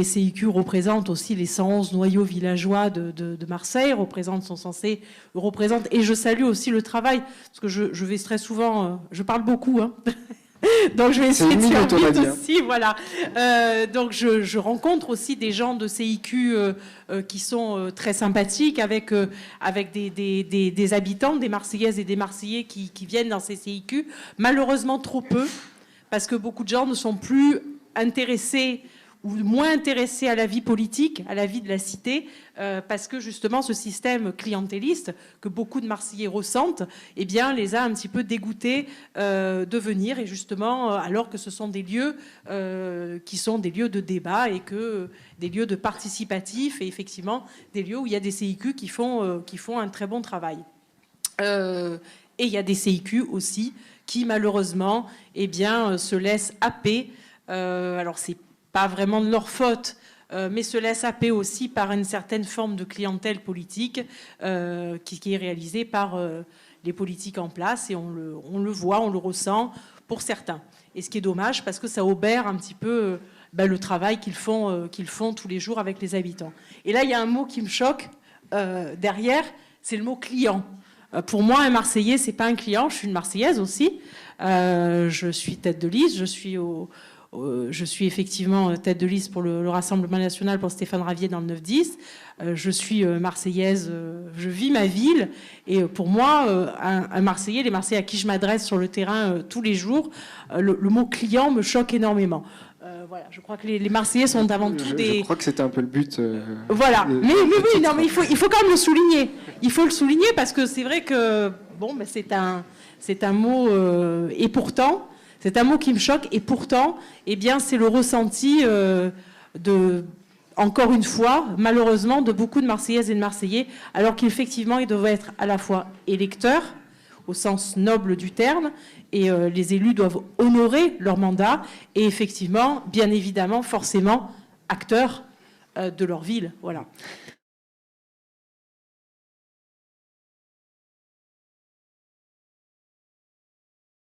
Les CIQ représentent aussi les 111 noyaux villageois de Marseille, sont censés représenter. Et je salue aussi le travail, parce que je vais très souvent, je parle beaucoup, hein. Donc je vais essayer de faire vite aussi, voilà. Donc je rencontre aussi des gens de CIQ qui sont très sympathiques, avec des habitants, des Marseillaises et des Marseillais qui viennent dans ces CIQ. Malheureusement trop peu, parce que beaucoup de gens ne sont plus intéressés ou moins intéressés à la vie politique, à la vie de la cité, parce que justement ce système clientéliste que beaucoup de Marseillais ressentent, eh bien, les a un petit peu dégoûtés de venir, et justement, alors que ce sont des lieux qui sont des lieux de débat et que des lieux de participatif, et effectivement des lieux où il y a des CIQ qui font un très bon travail. Et il y a des CIQ aussi qui malheureusement, eh bien, se laissent happer. Alors c'est pas vraiment de leur faute, mais se laisse happer aussi par une certaine forme de clientèle politique qui est réalisée par les politiques en place, et on le voit, on le ressent pour certains. Et ce qui est dommage, parce que ça obère un petit peu le travail qu'ils font tous les jours avec les habitants. Et là, il y a un mot qui me choque derrière, c'est le mot client. Pour moi, un Marseillais, c'est pas un client. Je suis une Marseillaise aussi. Je suis tête de liste, je suis effectivement tête de liste pour le Rassemblement national pour Stéphane Ravier dans le 9-10. Je suis marseillaise, je vis ma ville. Et pour moi, un Marseillais, les Marseillais à qui je m'adresse sur le terrain tous les jours, le mot client me choque énormément. Voilà, je crois que les Marseillais sont avant tout des... Je crois que c'était un peu le but. Voilà, mais oui, non, mais il faut quand même le souligner. Il faut le souligner parce que c'est vrai que bon, c'est un mot et pourtant... C'est un mot qui me choque, et pourtant, eh bien, c'est le ressenti encore une fois, malheureusement, de beaucoup de Marseillaises et de Marseillais, alors qu'effectivement, ils doivent être à la fois électeurs, au sens noble du terme, et les élus doivent honorer leur mandat, et effectivement, bien évidemment, forcément, acteurs de leur ville. Voilà.